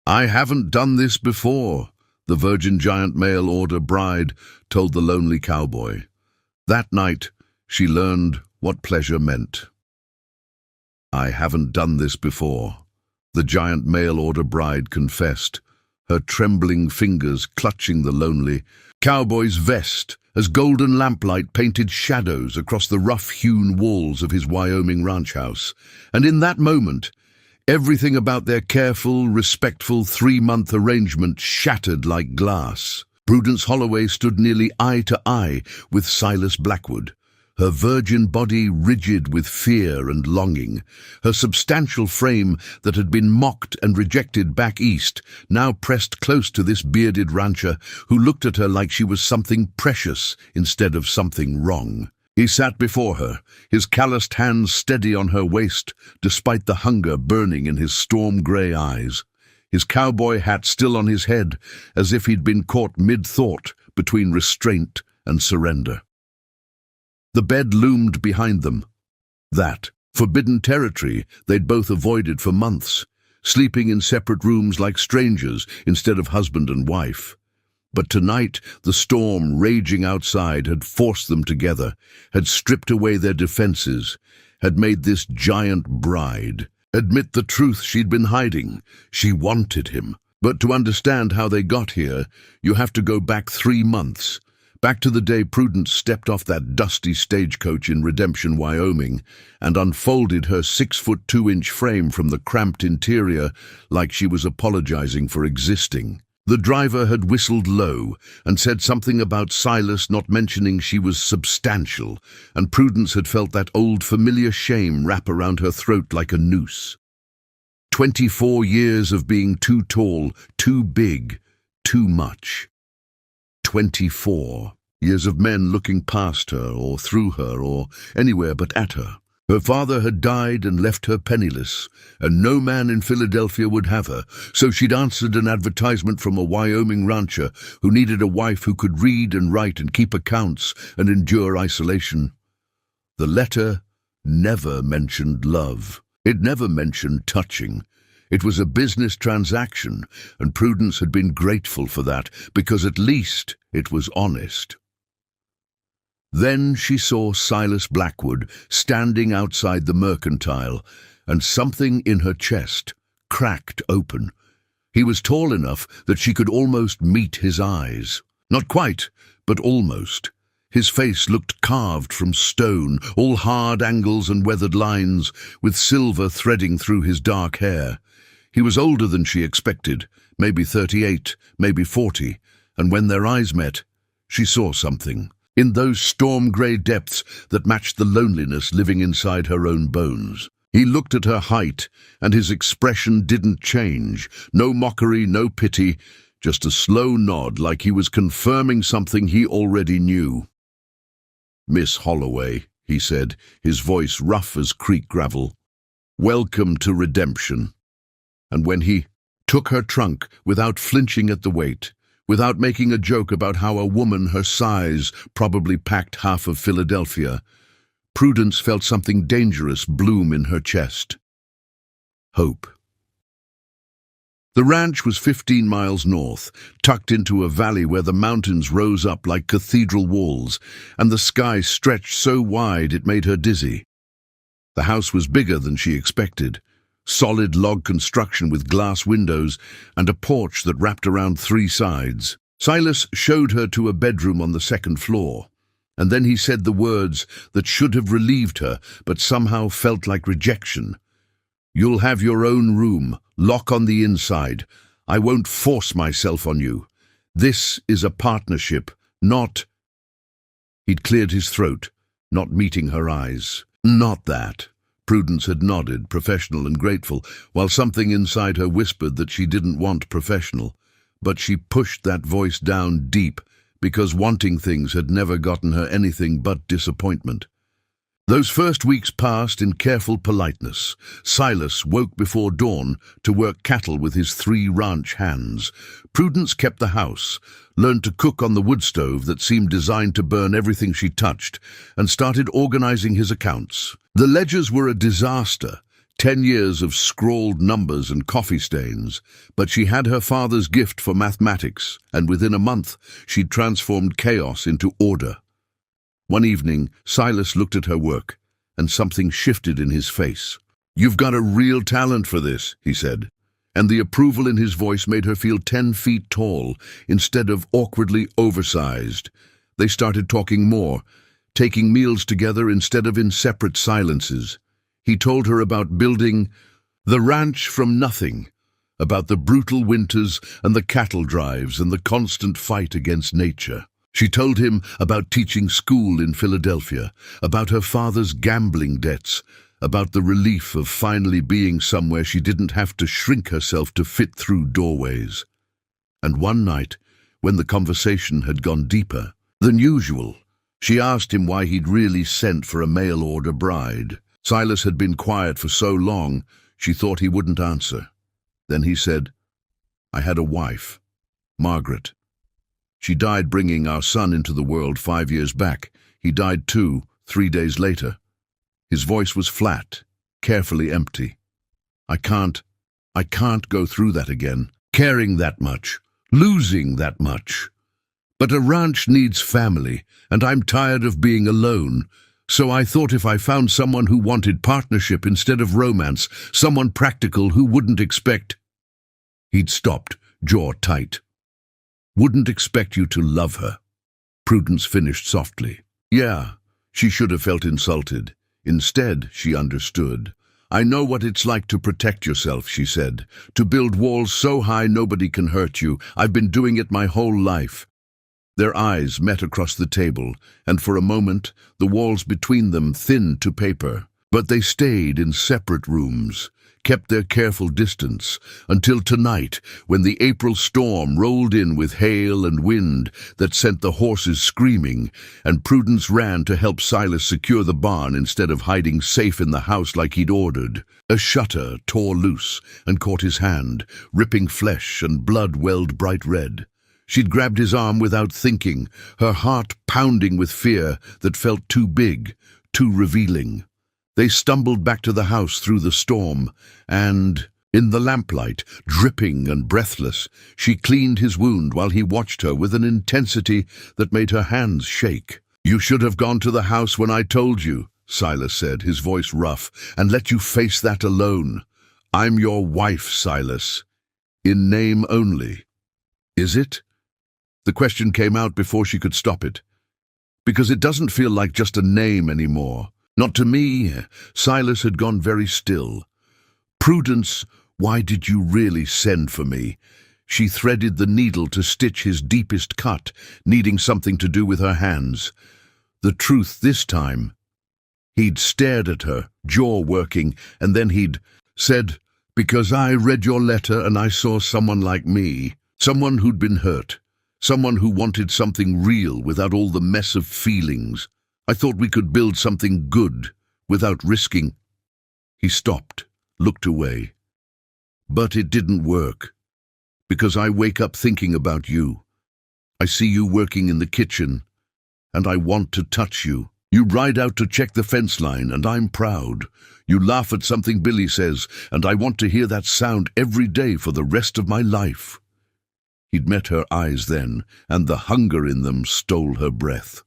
"I haven't done this before," the virgin giant mail order bride told the lonely cowboy. That night, she learned what pleasure meant. "I haven't done this before," the giant mail order bride confessed, her trembling fingers clutching the lonely cowboy's vest as golden lamplight painted shadows across the rough-hewn walls of his Wyoming ranch house. And in that moment, everything about their careful, respectful 3-month arrangement shattered like glass. Prudence Holloway stood nearly eye to eye with Silas Blackwood, her virgin body rigid with fear and longing, her substantial frame that had been mocked and rejected back east, now pressed close to this bearded rancher who looked at her like she was something precious instead of something wrong. He sat before her, his calloused hands steady on her waist, despite the hunger burning in his storm-grey eyes, his cowboy hat still on his head, as if he'd been caught mid-thought between restraint and surrender. The bed loomed behind them. That forbidden territory they'd both avoided for months, sleeping in separate rooms like strangers instead of husband and wife. But tonight, the storm raging outside had forced them together, had stripped away their defenses, had made this giant bride admit the truth she'd been hiding. She wanted him. But to understand how they got here, you have to go back 3 months. Back to the day Prudence stepped off that dusty stagecoach in Redemption, Wyoming, and unfolded her 6'2" frame from the cramped interior like she was apologizing for existing. The driver had whistled low and said something about Silas not mentioning she was substantial, and Prudence had felt that old familiar shame wrap around her throat like a noose. 24 years of being too tall, too big, too much. 24 years of men looking past her or through her or anywhere but at her. Her father had died and left her penniless, and no man in Philadelphia would have her, so she'd answered an advertisement from a Wyoming rancher who needed a wife who could read and write and keep accounts and endure isolation. The letter never mentioned love. It never mentioned touching. It was a business transaction, and Prudence had been grateful for that, because at least it was honest. Then she saw Silas Blackwood standing outside the mercantile, and something in her chest cracked open. He was tall enough that she could almost meet his eyes. Not quite, but almost. His face looked carved from stone, all hard angles and weathered lines, with silver threading through his dark hair. He was older than she expected, maybe 38, maybe 40, and when their eyes met, she saw something. In those storm-grey depths that matched the loneliness living inside her own bones. He looked at her height, and his expression didn't change. No mockery, no pity, just a slow nod like he was confirming something he already knew. "Miss Holloway," he said, his voice rough as creek gravel, "welcome to Redemption." And when he took her trunk without flinching at the weight, without making a joke about how a woman her size probably packed half of Philadelphia, Prudence felt something dangerous bloom in her chest. Hope. The ranch was 15 miles north, tucked into a valley where the mountains rose up like cathedral walls, and the sky stretched so wide it made her dizzy. The house was bigger than she expected. Solid log construction with glass windows and a porch that wrapped around 3 sides. Silas showed her to a bedroom on the 2nd floor, and then he said the words that should have relieved her but somehow felt like rejection. "You'll have your own room, lock on the inside. I won't force myself on you. This is a partnership, not—" He'd cleared his throat, not meeting her eyes. "Not that." Prudence had nodded, professional and grateful, while something inside her whispered that she didn't want professional. But she pushed that voice down deep, because wanting things had never gotten her anything but disappointment. Those first weeks passed in careful politeness. Silas woke before dawn to work cattle with his 3 ranch hands. Prudence kept the house, learned to cook on the wood stove that seemed designed to burn everything she touched, and started organizing his accounts. The ledgers were a disaster. 10 years of scrawled numbers and coffee stains, but she had her father's gift for mathematics, and within a month she'd transformed chaos into order. One evening, Silas looked at her work, and something shifted in his face. "You've got a real talent for this," he said, and the approval in his voice made her feel 10 feet tall instead of awkwardly oversized. They started talking more, taking meals together instead of in separate silences. He told her about building the ranch from nothing, about the brutal winters and the cattle drives and the constant fight against nature. She told him about teaching school in Philadelphia, about her father's gambling debts, about the relief of finally being somewhere she didn't have to shrink herself to fit through doorways. And one night, when the conversation had gone deeper than usual, she asked him why he'd really sent for a mail-order bride. Silas had been quiet for so long, she thought he wouldn't answer. Then he said, "I had a wife, Margaret. She died bringing our son into the world 5 years back. He died too, 3 days later." His voice was flat, carefully empty. I can't go through that again, caring that much, losing that much. But a ranch needs family, and I'm tired of being alone. So I thought if I found someone who wanted partnership instead of romance, someone practical who wouldn't expect—" He'd stopped, jaw tight. "Wouldn't expect you to love her," Prudence finished softly. Yeah, she should have felt insulted. Instead, she understood. "I know what it's like to protect yourself," she said. "To build walls so high nobody can hurt you. I've been doing it my whole life." Their eyes met across the table, and for a moment the walls between them thinned to paper. But they stayed in separate rooms, kept their careful distance, until tonight, when the April storm rolled in with hail and wind that sent the horses screaming, and Prudence ran to help Silas secure the barn instead of hiding safe in the house like he'd ordered. A shutter tore loose and caught his hand, ripping flesh and blood welled bright red. She'd grabbed his arm without thinking, her heart pounding with fear that felt too big, too revealing. They stumbled back to the house through the storm, and, in the lamplight, dripping and breathless, she cleaned his wound while he watched her with an intensity that made her hands shake. "You should have gone to the house when I told you," Silas said, his voice rough, "and let you face that alone. I'm your wife, Silas. In name only." "Is it?" The question came out before she could stop it. "Because it doesn't feel like just a name anymore. Not to me." Silas had gone very still. "Prudence, why did you really send for me?" She threaded the needle to stitch his deepest cut, needing something to do with her hands. The truth this time. He'd stared at her, jaw working, and then he'd said, "Because I read your letter and I saw someone like me, someone who'd been hurt. Someone who wanted something real without all the mess of feelings. I thought we could build something good without risking." He stopped, looked away. "But it didn't work. Because I wake up thinking about you. I see you working in the kitchen, and I want to touch you. You ride out to check the fence line, and I'm proud. You laugh at something Billy says, and I want to hear that sound every day for the rest of my life." He'd met her eyes then, and the hunger in them stole her breath.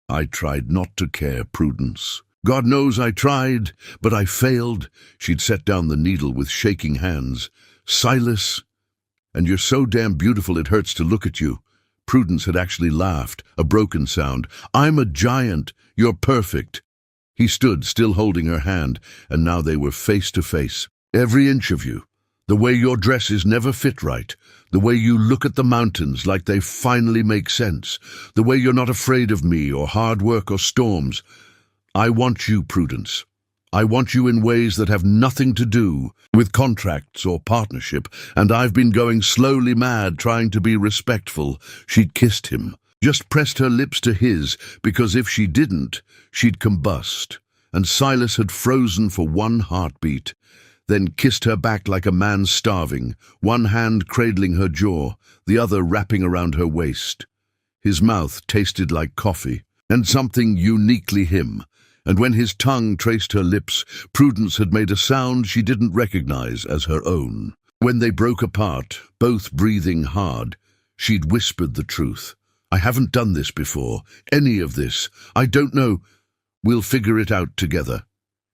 "I tried not to care, Prudence. God knows I tried, but I failed." She'd set down the needle with shaking hands. "Silas, and you're so damn beautiful it hurts to look at you." Prudence had actually laughed, a broken sound. "I'm a giant. You're perfect." He stood, still holding her hand, and now they were face to face. "Every inch of you. The way your dresses never fit right. The way you look at the mountains like they finally make sense. The way you're not afraid of me or hard work or storms. I want you, Prudence. I want you in ways that have nothing to do with contracts or partnership, and I've been going slowly mad trying to be respectful." She'd kissed him, just pressed her lips to his, because if she didn't, she'd combust, and Silas had frozen for one heartbeat, then kissed her back like a man starving, one hand cradling her jaw, the other wrapping around her waist. His mouth tasted like coffee, and something uniquely him, and when his tongue traced her lips, Prudence had made a sound she didn't recognize as her own. When they broke apart, both breathing hard, she'd whispered the truth. "I haven't done this before, any of this. I don't know. We'll figure it out together."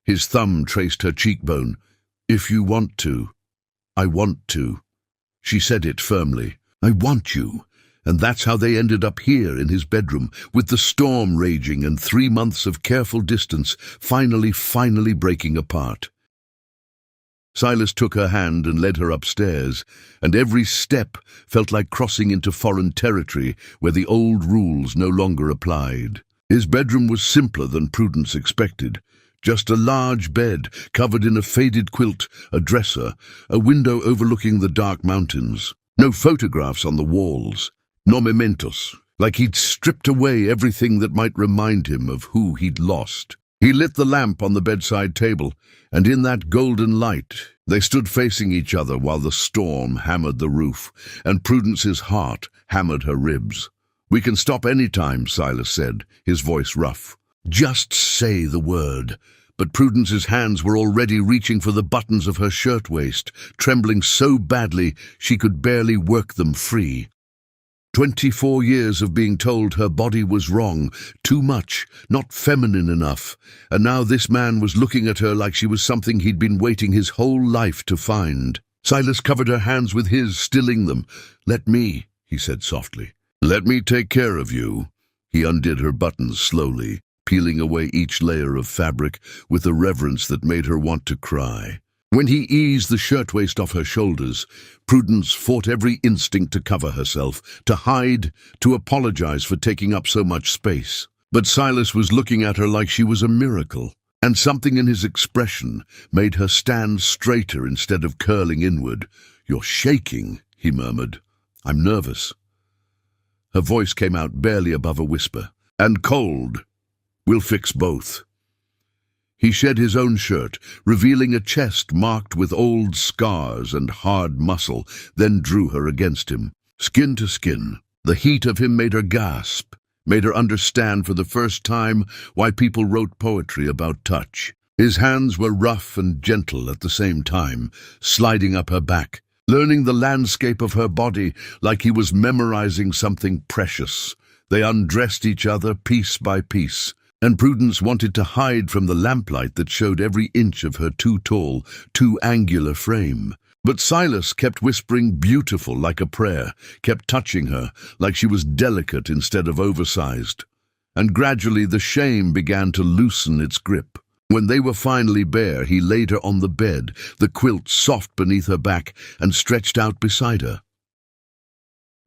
His thumb traced her cheekbone. "If you want to, I want to." She said it firmly. "I want you." And that's how they ended up here in his bedroom, with the storm raging and 3 months of careful distance finally breaking apart. Silas took her hand and led her upstairs, and every step felt like crossing into foreign territory where the old rules no longer applied. His bedroom was simpler than Prudence expected. Just a large bed covered in a faded quilt, a dresser, a window overlooking the dark mountains. No photographs on the walls, no mementos, like he'd stripped away everything that might remind him of who he'd lost. He lit the lamp on the bedside table, and in that golden light they stood facing each other while the storm hammered the roof, and Prudence's heart hammered her ribs. "We can stop any time," Silas said, his voice rough. "Just say the word." But Prudence's hands were already reaching for the buttons of her shirtwaist, trembling so badly she could barely work them free. 24 years of being told her body was wrong, too much, not feminine enough, and now this man was looking at her like she was something he'd been waiting his whole life to find. Silas covered her hands with his, stilling them. "Let me," he said softly. "Let me take care of you." He undid her buttons slowly, peeling away each layer of fabric with a reverence that made her want to cry. When he eased the shirtwaist off her shoulders, Prudence fought every instinct to cover herself, to hide, to apologize for taking up so much space. But Silas was looking at her like she was a miracle, and something in his expression made her stand straighter instead of curling inward. "You're shaking," he murmured. "I'm nervous." Her voice came out barely above a whisper. "And cold. We'll fix both." He shed his own shirt, revealing a chest marked with old scars and hard muscle, then drew her against him, skin to skin. The heat of him made her gasp, made her understand for the first time why people wrote poetry about touch. His hands were rough and gentle at the same time, sliding up her back, learning the landscape of her body like he was memorizing something precious. They undressed each other piece by piece, and Prudence wanted to hide from the lamplight that showed every inch of her too tall, too angular frame. But Silas kept whispering beautiful like a prayer, kept touching her like she was delicate instead of oversized. And gradually the shame began to loosen its grip. When they were finally bare, he laid her on the bed, the quilt soft beneath her back and stretched out beside her.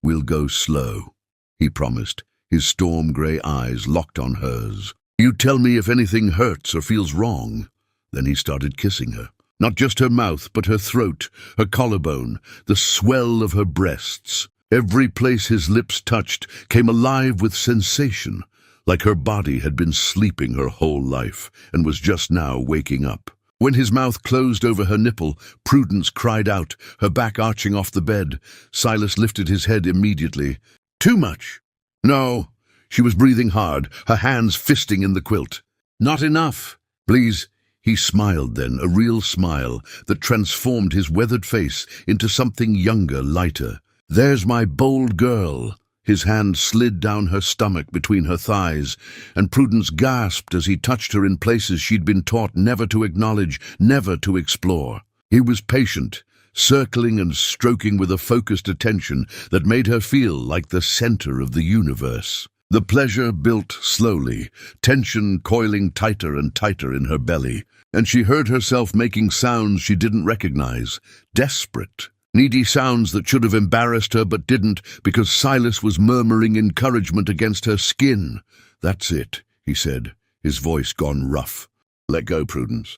"We'll go slow," he promised, his storm-grey eyes locked on hers. "You tell me if anything hurts or feels wrong." Then he started kissing her. Not just her mouth, but her throat, her collarbone, the swell of her breasts. Every place his lips touched came alive with sensation, like her body had been sleeping her whole life and was just now waking up. When his mouth closed over her nipple, Prudence cried out, her back arching off the bed. Silas lifted his head immediately. "Too much." "No." She was breathing hard, her hands fisting in the quilt. "Not enough." "Please." He smiled then, a real smile that transformed his weathered face into something younger, lighter. "There's my bold girl." His hand slid down her stomach between her thighs, and Prudence gasped as he touched her in places she'd been taught never to acknowledge, never to explore. He was patient, circling and stroking with a focused attention that made her feel like the center of the universe. The pleasure built slowly, tension coiling tighter and tighter in her belly, and she heard herself making sounds she didn't recognize, desperate, needy sounds that should have embarrassed her but didn't because Silas was murmuring encouragement against her skin. "That's it," he said, his voice gone rough. "Let go, Prudence.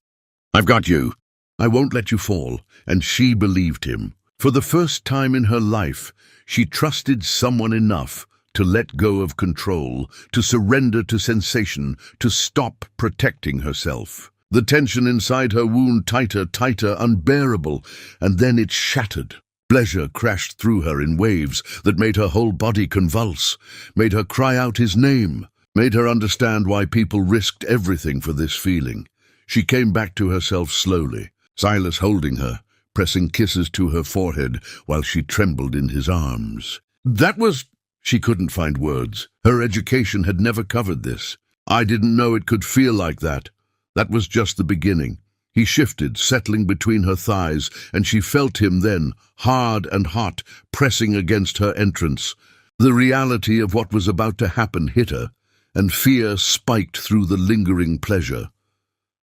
I've got you. I won't let you fall." And she believed him. For the first time in her life, she trusted someone enough to let go of control, to surrender to sensation, to stop protecting herself. The tension inside her wound tighter, unbearable, and then it shattered. Pleasure crashed through her in waves that made her whole body convulse, made her cry out his name, made her understand why people risked everything for this feeling. She came back to herself slowly, Silas holding her, pressing kisses to her forehead while she trembled in his arms. That was... She couldn't find words. Her education had never covered this. I didn't know it could feel like that. That was just the beginning. He shifted, settling between her thighs, and she felt him then, hard and hot, pressing against her entrance. The reality of what was about to happen hit her, and fear spiked through the lingering pleasure.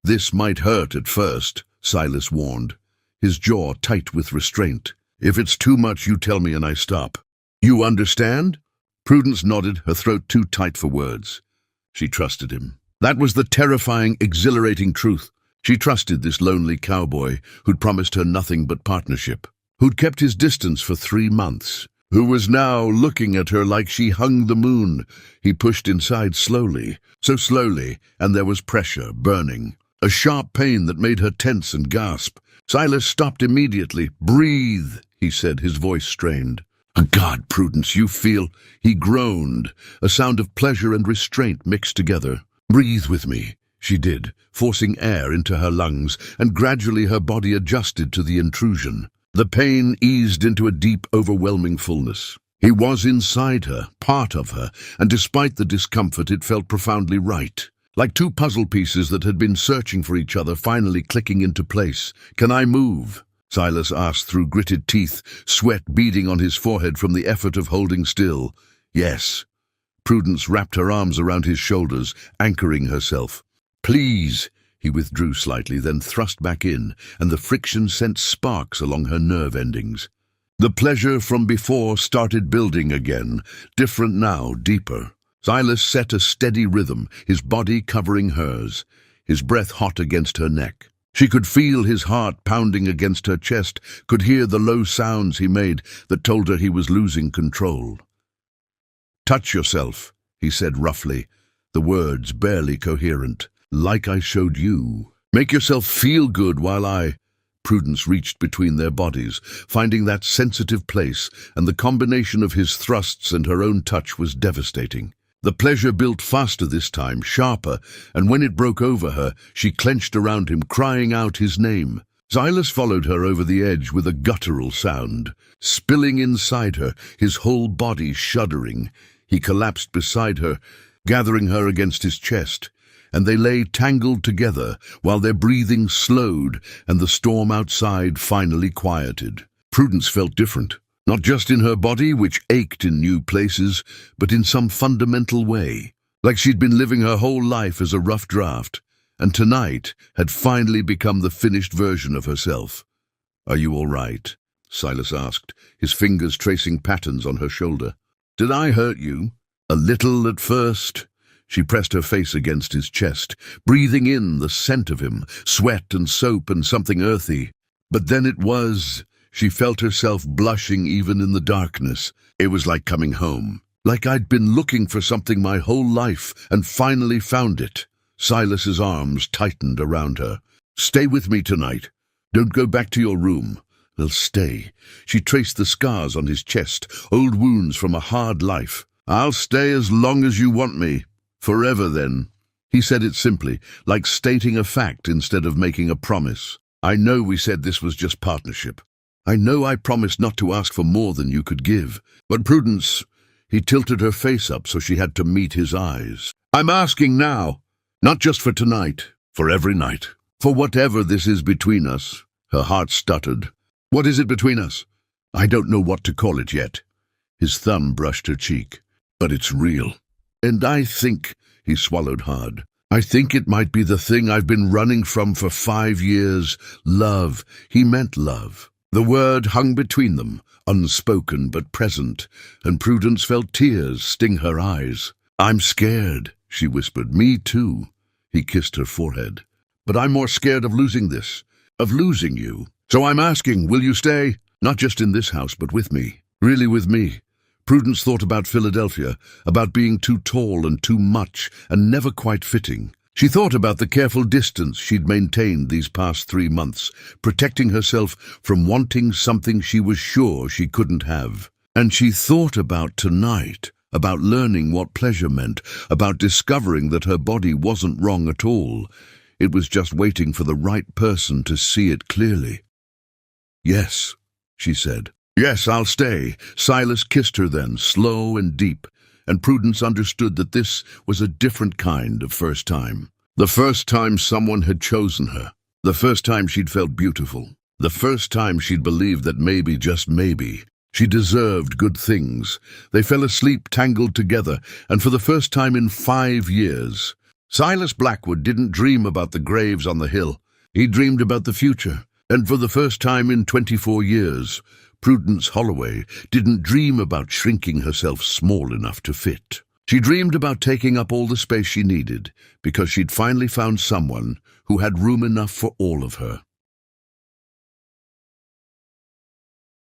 This might hurt at first, Silas warned, his jaw tight with restraint. If it's too much, you tell me and I stop. You understand? Prudence nodded, her throat too tight for words. She trusted him. That was the terrifying, exhilarating truth. She trusted this lonely cowboy who'd promised her nothing but partnership, who'd kept his distance for 3 months, who was now looking at her like she hung the moon. He pushed inside slowly, so slowly, and there was pressure, burning, a sharp pain that made her tense and gasp. Silas stopped immediately. Breathe, he said, his voice strained. God, Prudence, you feel... He groaned, a sound of pleasure and restraint mixed together. Breathe with me, she did, forcing air into her lungs, and gradually her body adjusted to the intrusion. The pain eased into a deep, overwhelming fullness. He was inside her, part of her, and despite the discomfort, it felt profoundly right. Like 2 puzzle pieces that had been searching for each other finally clicking into place. Can I move? Silas asked through gritted teeth, sweat beading on his forehead from the effort of holding still. Yes. Prudence wrapped her arms around his shoulders, anchoring herself. Please. He withdrew slightly, then thrust back in, and the friction sent sparks along her nerve endings. The pleasure from before started building again, different now, deeper. Silas set a steady rhythm, his body covering hers, his breath hot against her neck. She could feel his heart pounding against her chest, could hear the low sounds he made that told her he was losing control. Touch yourself, he said roughly, the words barely coherent. Like I showed you. Make yourself feel good while I... Prudence reached between their bodies, finding that sensitive place, and the combination of his thrusts and her own touch was devastating. The pleasure built faster this time, sharper, and when it broke over her, she clenched around him, crying out his name. Silas followed her over the edge with a guttural sound, spilling inside her, his whole body shuddering. He collapsed beside her, gathering her against his chest, and they lay tangled together while their breathing slowed and the storm outside finally quieted. Prudence felt different. Not just in her body, which ached in new places, but in some fundamental way, like she'd been living her whole life as a rough draft, and tonight had finally become the finished version of herself. Are you all right? Silas asked, his fingers tracing patterns on her shoulder. Did I hurt you? A little at first. She pressed her face against his chest, breathing in the scent of him, sweat and soap and something earthy. But then it was... She felt herself blushing even in the darkness. It was like coming home. Like I'd been looking for something my whole life and finally found it. Silas's arms tightened around her. Stay with me tonight. Don't go back to your room. Well, stay. She traced the scars on his chest, old wounds from a hard life. I'll stay as long as you want me. Forever, then. He said it simply, like stating a fact instead of making a promise. I know we said this was just partnership. I know I promised not to ask for more than you could give. But Prudence, he tilted her face up so she had to meet his eyes. I'm asking now, not just for tonight, for every night. For whatever this is between us. Her heart stuttered. What is it between us? I don't know what to call it yet. His thumb brushed her cheek. But it's real. And I think, he swallowed hard, I think it might be the thing I've been running from for 5 years. Love. He meant love. The word hung between them, unspoken but present, and Prudence felt tears sting her eyes. I'm scared, she whispered. Me too. He kissed her forehead. But I'm more scared of losing this, of losing you. So I'm asking, will you stay? Not just in this house, but with me. Really with me. Prudence thought about Philadelphia, about being too tall and too much, and never quite fitting. She thought about the careful distance she'd maintained these past 3 months, protecting herself from wanting something she was sure she couldn't have. And she thought about tonight, about learning what pleasure meant, about discovering that her body wasn't wrong at all. It was just waiting for the right person to see it clearly. "Yes," she said. "Yes, I'll stay." Silas kissed her then, slow and deep, and Prudence understood that this was a different kind of first time. The first time someone had chosen her. The first time she'd felt beautiful. The first time she'd believed that maybe, just maybe, she deserved good things. They fell asleep tangled together, and for the first time in 5 years, Silas Blackwood didn't dream about the graves on the hill. He dreamed about the future, and for the first time in 24 years, Prudence Holloway didn't dream about shrinking herself small enough to fit. She dreamed about taking up all the space she needed, because she'd finally found someone who had room enough for all of her.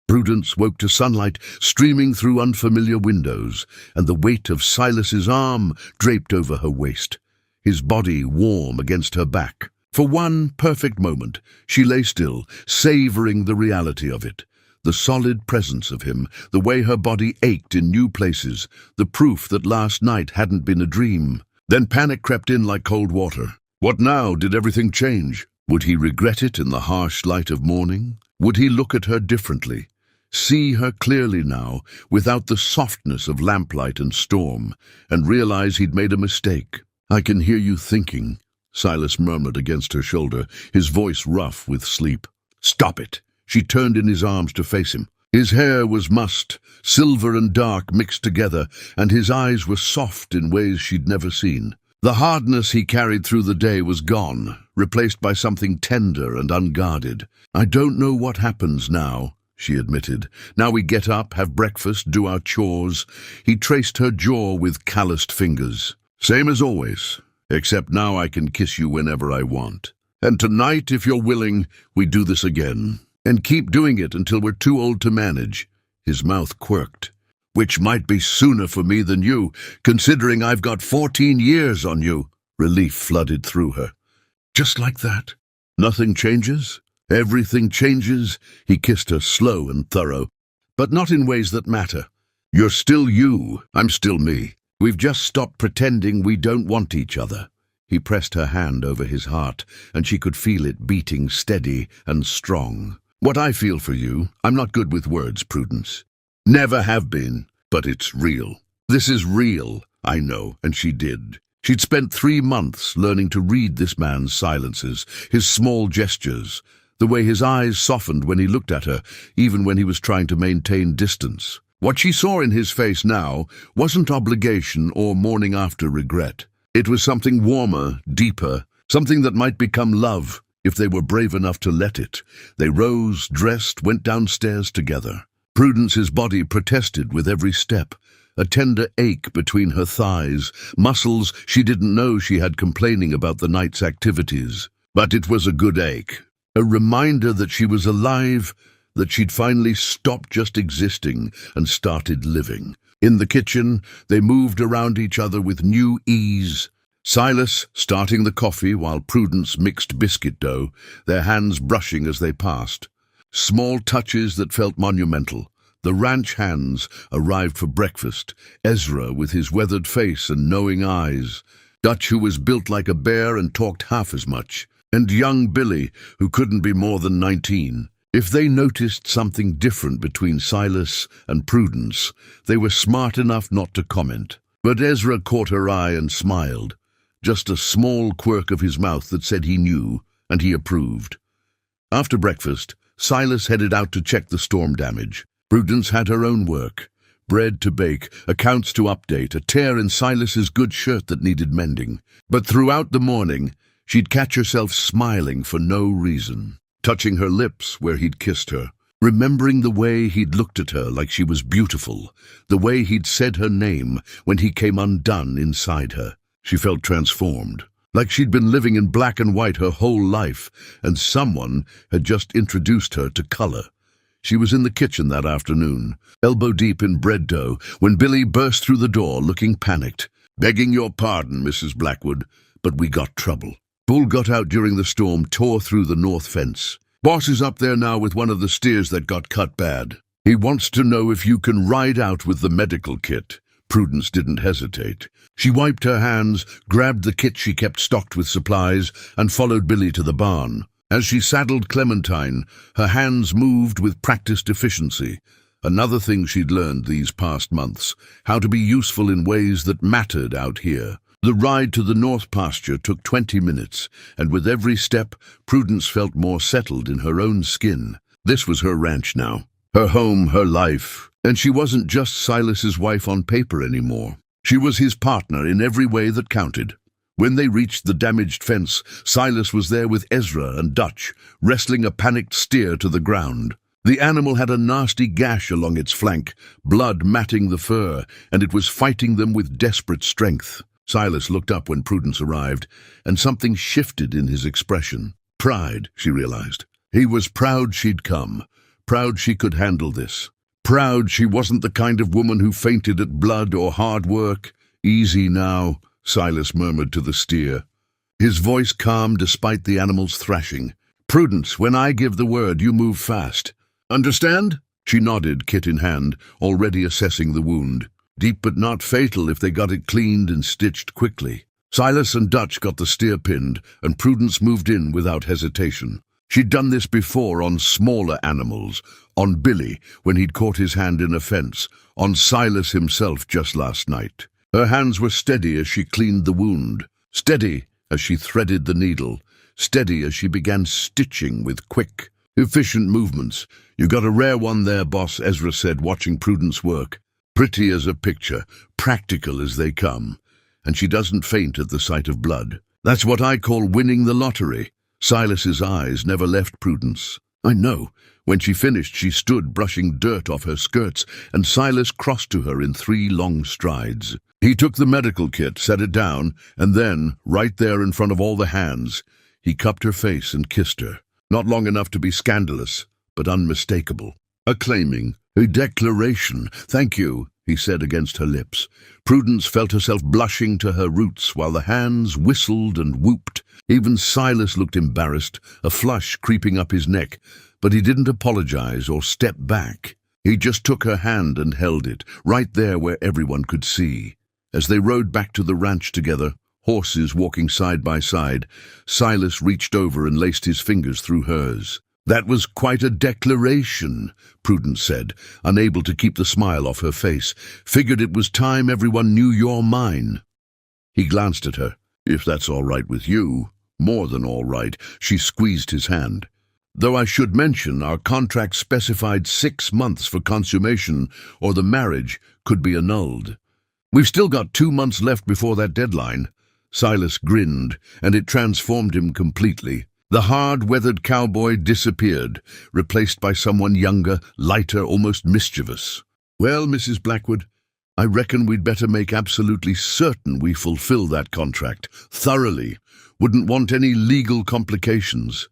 Prudence woke to sunlight streaming through unfamiliar windows, and the weight of Silas's arm draped over her waist, his body warm against her back. For one perfect moment, she lay still, savoring the reality of it. The solid presence of him, the way her body ached in new places, the proof that last night hadn't been a dream. Then panic crept in like cold water. What now? Did everything change? Would he regret it in the harsh light of morning? Would he look at her differently? See her clearly now, without the softness of lamplight and storm, and realize he'd made a mistake? "I can hear you thinking," Silas murmured against her shoulder, his voice rough with sleep. "Stop it!" She turned in his arms to face him. His hair was mussed, silver and dark mixed together, and his eyes were soft in ways she'd never seen. The hardness he carried through the day was gone, replaced by something tender and unguarded. "I don't know what happens now," she admitted. "Now we get up, have breakfast, do our chores." He traced her jaw with calloused fingers. "Same as always, except now I can kiss you whenever I want. And tonight, if you're willing, we do this again. And keep doing it until we're too old to manage." His mouth quirked. "Which might be sooner for me than you, considering I've got 14 years on you." Relief flooded through her. "Just like that? Nothing changes? Everything changes?" He kissed her slow and thorough, but not in ways that matter. "You're still you, I'm still me. We've just stopped pretending we don't want each other." He pressed her hand over his heart, and she could feel it beating steady and strong. "What I feel for you, I'm not good with words, Prudence. Never have been, but it's real. This is real, I know," and she did. She'd spent 3 months learning to read this man's silences, his small gestures, the way his eyes softened when he looked at her, even when he was trying to maintain distance. What she saw in his face now wasn't obligation or morning after regret. It was something warmer, deeper, something that might become love, if they were brave enough to let it. They rose, dressed, went downstairs together. Prudence's body protested with every step, a tender ache between her thighs, muscles she didn't know she had complaining about the night's activities. But it was a good ache, a reminder that she was alive, that she'd finally stopped just existing and started living. In the kitchen, they moved around each other with new ease. Silas starting the coffee while Prudence mixed biscuit dough, their hands brushing as they passed. Small touches that felt monumental. The ranch hands arrived for breakfast, Ezra with his weathered face and knowing eyes, Dutch who was built like a bear and talked half as much, and young Billy who couldn't be more than 19. If they noticed something different between Silas and Prudence, they were smart enough not to comment. But Ezra caught her eye and smiled. Just a small quirk of his mouth that said he knew, and he approved. After breakfast, Silas headed out to check the storm damage. Prudence had her own work. Bread to bake, accounts to update, a tear in Silas's good shirt that needed mending. But throughout the morning, she'd catch herself smiling for no reason, touching her lips where he'd kissed her, remembering the way he'd looked at her like she was beautiful, the way he'd said her name when he came undone inside her. She felt transformed, like she'd been living in black and white her whole life, and someone had just introduced her to color. She was in the kitchen that afternoon, elbow deep in bread dough, when Billy burst through the door looking panicked. "Begging your pardon, Mrs. Blackwood, but we got trouble. Bull got out during the storm, tore through the north fence. Boss is up there now with one of the steers that got cut bad. He wants to know if you can ride out with the medical kit. Prudence didn't hesitate. She wiped her hands, grabbed the kit she kept stocked with supplies, and followed Billy to the barn. As she saddled Clementine, her hands moved with practiced efficiency. Another thing she'd learned these past months, how to be useful in ways that mattered out here. The ride to the north pasture took 20 minutes, and with every step, Prudence felt more settled in her own skin. This was her ranch now, her home, her life, and she wasn't just Silas's wife on paper anymore. She was his partner in every way that counted. When they reached the damaged fence, Silas was there with Ezra and Dutch, wrestling a panicked steer to the ground. The animal had a nasty gash along its flank, blood matting the fur, and it was fighting them with desperate strength. Silas looked up when Prudence arrived, and something shifted in his expression. Pride, she realized. He was proud she'd come, proud she could handle this. Proud she wasn't the kind of woman who fainted at blood or hard work. "Easy now," Silas murmured to the steer. His voice calm despite the animal's thrashing. "Prudence, when I give the word, you move fast. Understand?" She nodded, kit in hand, already assessing the wound. Deep but not fatal if they got it cleaned and stitched quickly. Silas and Dutch got the steer pinned, and Prudence moved in without hesitation. She'd done this before on smaller animals, on Billy when he'd caught his hand in a fence, on Silas himself just last night. Her hands were steady as she cleaned the wound, steady as she threaded the needle, steady as she began stitching with quick, efficient movements. "You got a rare one there, boss," Ezra said, watching Prudence work. "Pretty as a picture, practical as they come. And she doesn't faint at the sight of blood. That's what I call winning the lottery." Silas's eyes never left Prudence. "I know." When she finished, she stood brushing dirt off her skirts, and Silas crossed to her in 3 long strides. He took the medical kit, set it down, and then, right there in front of all the hands, he cupped her face and kissed her. Not long enough to be scandalous, but unmistakable. Acclaiming, a declaration. "Thank you," he said against her lips. Prudence felt herself blushing to her roots while the hands whistled and whooped. Even Silas looked embarrassed, a flush creeping up his neck, but he didn't apologize or step back. He just took her hand and held it, right there where everyone could see. As they rode back to the ranch together, horses walking side by side, Silas reached over and laced his fingers through hers. "That was quite a declaration," Prudence said, unable to keep the smile off her face. "Figured it was time everyone knew you're mine." He glanced at her. "If that's all right with you." "More than all right." She squeezed his hand. "Though I should mention our contract specified 6 months for consummation, or the marriage could be annulled. We've still got 2 months left before that deadline." Silas grinned, and it transformed him completely. The hard-weathered cowboy disappeared, replaced by someone younger, lighter, almost mischievous. "Well, Mrs. Blackwood, I reckon we'd better make absolutely certain we fulfill that contract, thoroughly. Wouldn't want any legal complications."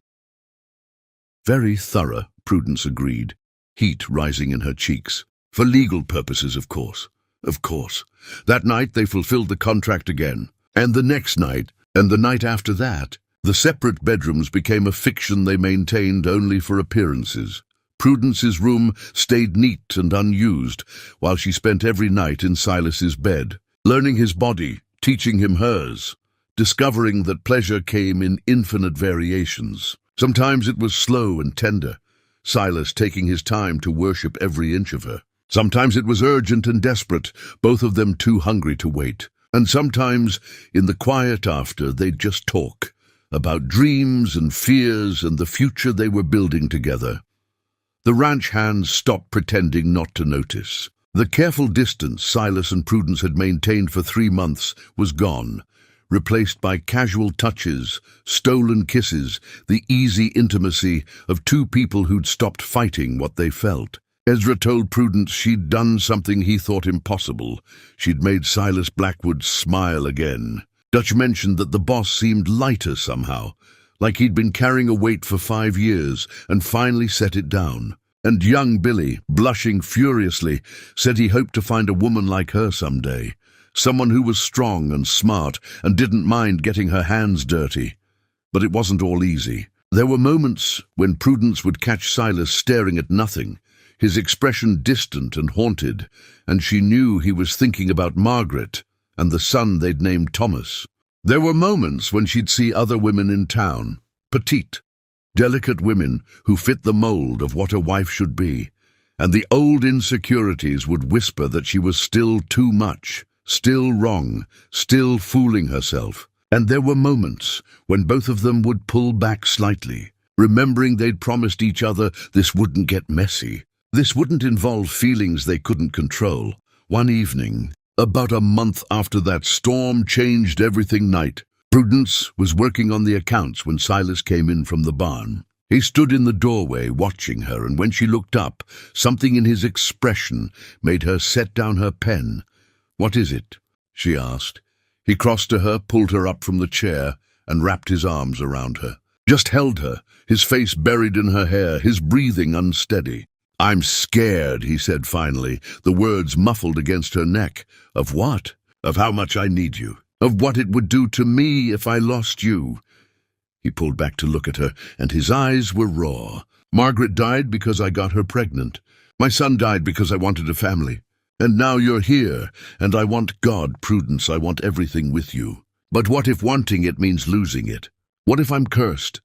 "Very thorough," Prudence agreed, heat rising in her cheeks. "For legal purposes, of course." Of course. That night they fulfilled the contract again. And the next night, and the night after that. The separate bedrooms became a fiction they maintained only for appearances. Prudence's room stayed neat and unused, while she spent every night in Silas's bed, learning his body, teaching him hers, discovering that pleasure came in infinite variations. Sometimes it was slow and tender, Silas taking his time to worship every inch of her. Sometimes it was urgent and desperate, both of them too hungry to wait. And sometimes, in the quiet after, they'd just talk about dreams and fears and the future they were building together. The ranch hands stopped pretending not to notice. The careful distance Silas and Prudence had maintained for 3 months was gone, replaced by casual touches, stolen kisses, the easy intimacy of 2 people who'd stopped fighting what they felt. Ezra told Prudence she'd done something he thought impossible. She'd made Silas Blackwood smile again. Dutch mentioned that the boss seemed lighter somehow, like he'd been carrying a weight for 5 years and finally set it down. And young Billy, blushing furiously, said he hoped to find a woman like her someday, someone who was strong and smart and didn't mind getting her hands dirty. But it wasn't all easy. There were moments when Prudence would catch Silas staring at nothing, his expression distant and haunted, and she knew he was thinking about Margaret and the son they'd named Thomas. There were moments when she'd see other women in town, petite, delicate women who fit the mold of what a wife should be, and the old insecurities would whisper that she was still too much, still wrong, still fooling herself. And there were moments when both of them would pull back slightly, remembering they'd promised each other this wouldn't get messy. This wouldn't involve feelings they couldn't control. One evening, about a month after that storm-changed everything night, Prudence was working on the accounts when Silas came in from the barn. He stood in the doorway watching her, and when she looked up, something in his expression made her set down her pen. "What is it?" she asked. He crossed to her, pulled her up from the chair, and wrapped his arms around her. Just held her, his face buried in her hair, his breathing unsteady. "I'm scared," he said finally, the words muffled against her neck. "Of what?" "Of how much I need you. Of what it would do to me if I lost you." He pulled back to look at her, and his eyes were raw. "Margaret died because I got her pregnant. My son died because I wanted a family. And now you're here, and I want God, Prudence, I want everything with you. But what if wanting it means losing it? What if I'm cursed?"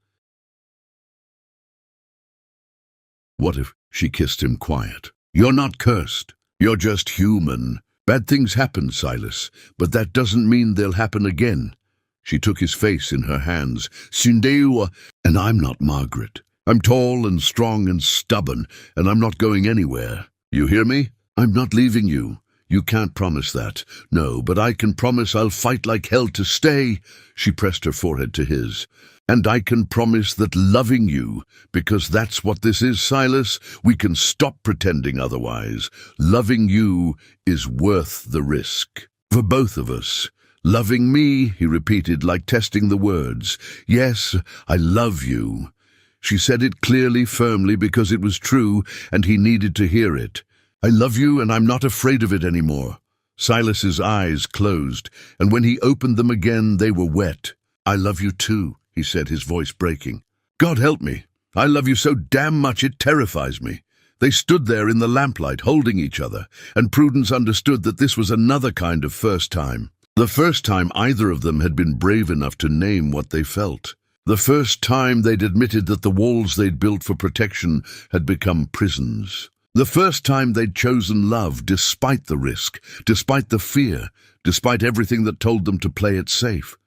"What if?" She kissed him quiet. "You're not cursed. You're just human. Bad things happen, Silas, but that doesn't mean they'll happen again." She took his face in her hands. "Sindeu, and I'm not Margaret. I'm tall and strong and stubborn, and I'm not going anywhere. You hear me? I'm not leaving you. You can't promise that. No, but I can promise I'll fight like hell to stay." She pressed her forehead to his. "And I can promise that loving you, because that's what this is, Silas, we can stop pretending otherwise. Loving you is worth the risk. For both of us. Loving me," he repeated, like testing the words. "Yes, I love you." She said it clearly, firmly, because it was true, and he needed to hear it. "I love you, and I'm not afraid of it anymore." Silas's eyes closed, and when he opened them again, they were wet. "I love you too," he said, his voice breaking. "God help me. I love you so damn much it terrifies me." They stood there in the lamplight, holding each other, and Prudence understood that this was another kind of first time. The first time either of them had been brave enough to name what they felt. The first time they'd admitted that the walls they'd built for protection had become prisons. The first time they'd chosen love despite the risk, despite the fear, despite everything that told them to play it safe.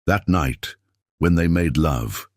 That night, when they made love,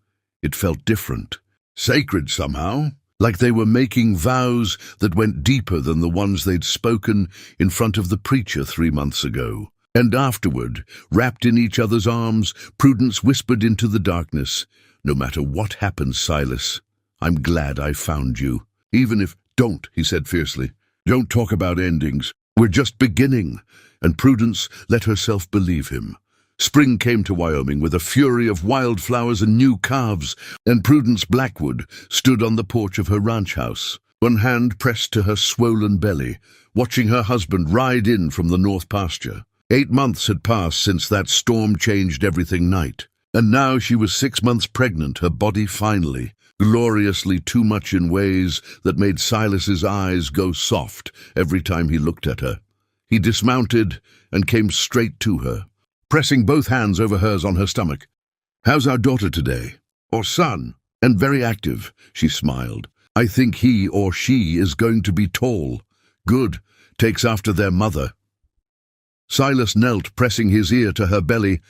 it felt different, sacred somehow, like they were making vows that went deeper than the ones they'd spoken in front of the preacher 3 months ago. And afterward, wrapped in each other's arms, Prudence whispered into the darkness, "No matter what happens, Silas, I'm glad I found you. Even if—" "Don't," he said fiercely. "Don't talk about endings. We're just beginning." And Prudence let herself believe him. Spring came to Wyoming with a fury of wildflowers and new calves, and Prudence Blackwood stood on the porch of her ranch house, one hand pressed to her swollen belly, watching her husband ride in from the north pasture. 8 months had passed since that storm-changed everything night, and now she was 6 months pregnant, her body finally, gloriously too much in ways that made Silas's eyes go soft every time he looked at her. He dismounted and came straight to her, pressing both hands over hers on her stomach. "How's our daughter today? Or son?" "And very active," she smiled. "I think he or she is going to be tall. Good, takes after their mother." Silas knelt, pressing his ear to her belly,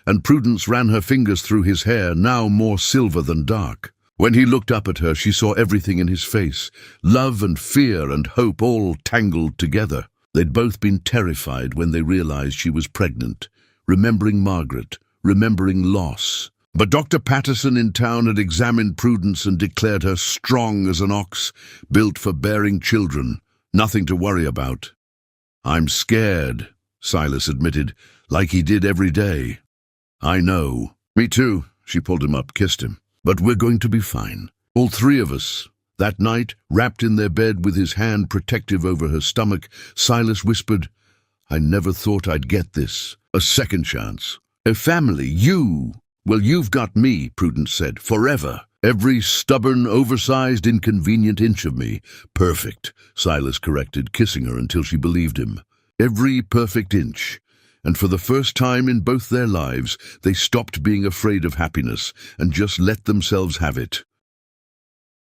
and Prudence ran her fingers through his hair, now more silver than dark. When he looked up at her, she saw everything in his face, love and fear and hope all tangled together. They'd both been terrified when they realized she was pregnant, remembering Margaret, remembering loss. But Dr. Patterson in town had examined Prudence and declared her strong as an ox, built for bearing children, nothing to worry about. "I'm scared," Silas admitted, like he did every day. "I know." "Me too." She pulled him up, kissed him. "But we're going to be fine. All 3 of us." That night, wrapped in their bed with his hand protective over her stomach, Silas whispered, "I never thought I'd get this. A second chance. A family, you." "Well, you've got me," Prudence said, "forever." Every stubborn, oversized, inconvenient inch of me. Perfect, Silas corrected, kissing her until she believed him. Every perfect inch. And for the first time in both their lives, they stopped being afraid of happiness and just let themselves have it.